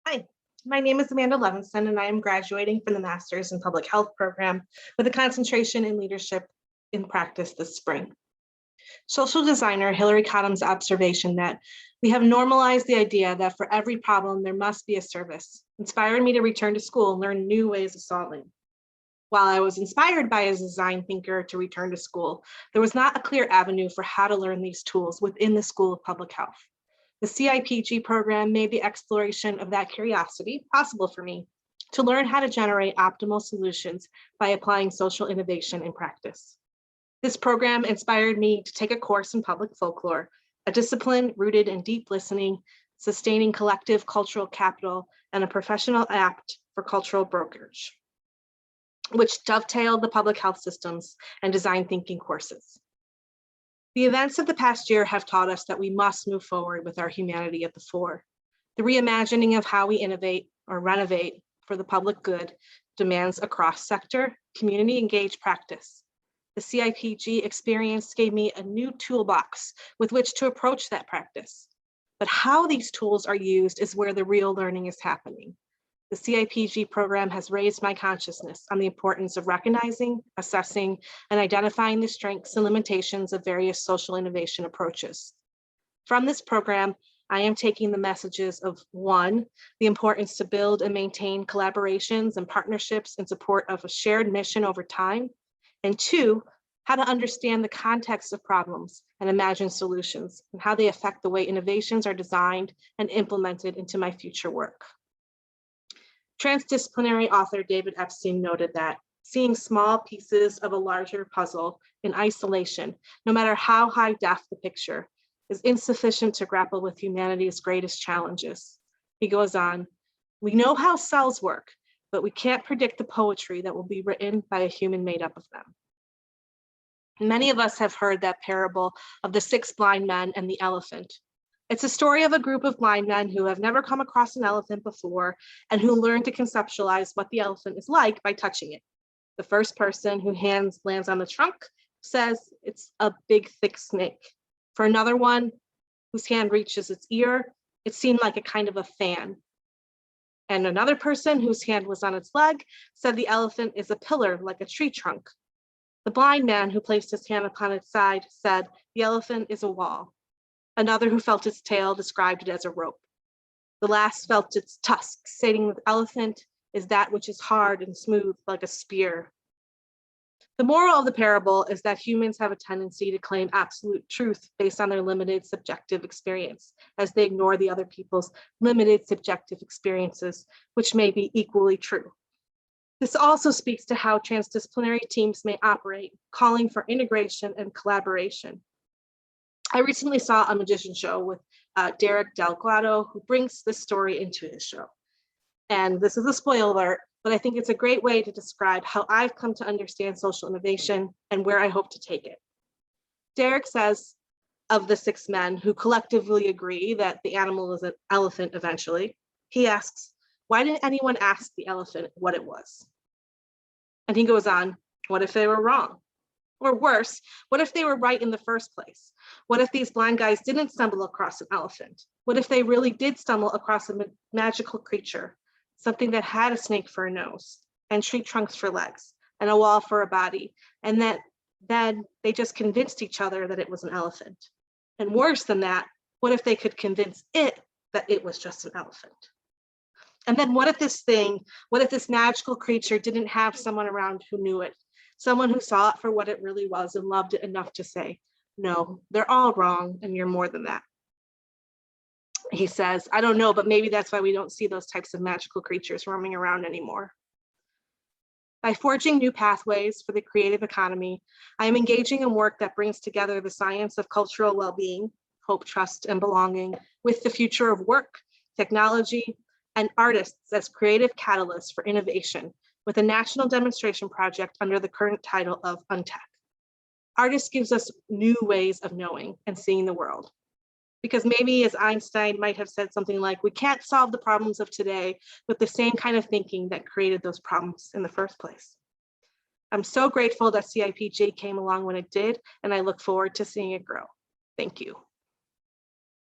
Hi, my name is Amanda Levinson, and I am graduating from the Master's in Public Health program with a concentration in leadership in practice this spring. Social designer Hillary Cottom's observation that we have normalized the idea that for every problem there must be a service inspired me to return to school and learn new ways of solving. While I was inspired by a design thinker to return to school, there was not a clear avenue for how to learn these tools within the School of Public Health. The CIPG program made the exploration of that curiosity possible for me to learn how to generate optimal solutions by applying social innovation in practice. This program inspired me to take a course in public folklore, a discipline rooted in deep listening, sustaining collective cultural capital, and a professional apt for cultural brokerage, which dovetailed the public health systems and design thinking courses. The events of the past year have taught us that we must move forward with our humanity at the fore. The reimagining of how we innovate or renovate for the public good demands a cross-sector, community-engaged practice. The CIPG experience gave me a new toolbox with which to approach that practice. But how these tools are used is where the real learning is happening. The CIPG program has raised my consciousness on the importance of recognizing, assessing, and identifying the strengths and limitations of various social innovation approaches. From this program, I am taking the messages of 1, the importance to build and maintain collaborations and partnerships in support of a shared mission over time, and 2, how to understand the context of problems and imagine solutions and how they affect the way innovations are designed and implemented into my future work. Transdisciplinary author David Epstein noted that seeing small pieces of a larger puzzle in isolation, no matter how high def the picture, is insufficient to grapple with humanity's greatest challenges. He goes on, we know how cells work, but we can't predict the poetry that will be written by a human made up of them. Many of us have heard that parable of the 6 blind men and the elephant. It's a story of a group of blind men who have never come across an elephant before and who learn to conceptualize what the elephant is like by touching it. The first person whose hand lands on the trunk says it's a big, thick snake. For another one whose hand reaches its ear, it seemed like a kind of a fan. And another person whose hand was on its leg said the elephant is a pillar like a tree trunk. The blind man who placed his hand upon its side said the elephant is a wall. Another who felt its tail described it as a rope. The last felt its tusk, stating the elephant is that which is hard and smooth like a spear. The moral of the parable is that humans have a tendency to claim absolute truth based on their limited subjective experience, as they ignore the other people's limited subjective experiences, which may be equally true. This also speaks to how transdisciplinary teams may operate, calling for integration and collaboration. I recently saw a magician show with Derek Delgado, who brings this story into his show. And this is a spoiler alert, but I think it's a great way to describe how I've come to understand social innovation and where I hope to take it. Derek says of the 6 men who collectively agree that the animal is an elephant eventually, he asks, why didn't anyone ask the elephant what it was? And he goes on, what if they were wrong? Or worse, what if they were right in the first place? What if these blind guys didn't stumble across an elephant? What if they really did stumble across a magical creature, something that had a snake for a nose and tree trunks for legs and a wall for a body, and that then they just convinced each other that it was an elephant? And worse than that, what if they could convince it that it was just an elephant? And then what if this magical creature didn't have someone around who knew it? Someone who saw it for what it really was and loved it enough to say, no, they're all wrong and you're more than that. He says, I don't know, but maybe that's why we don't see those types of magical creatures roaming around anymore. By forging new pathways for the creative economy, I am engaging in work that brings together the science of cultural well-being, hope, trust, and belonging with the future of work, technology, and artists as creative catalysts for innovation, with a national demonstration project under the current title of Untech. Artists gives us new ways of knowing and seeing the world. Because maybe, as Einstein might have said something like, we can't solve the problems of today with the same kind of thinking that created those problems in the first place. I'm so grateful that CIPG came along when it did, and I look forward to seeing it grow. Thank you.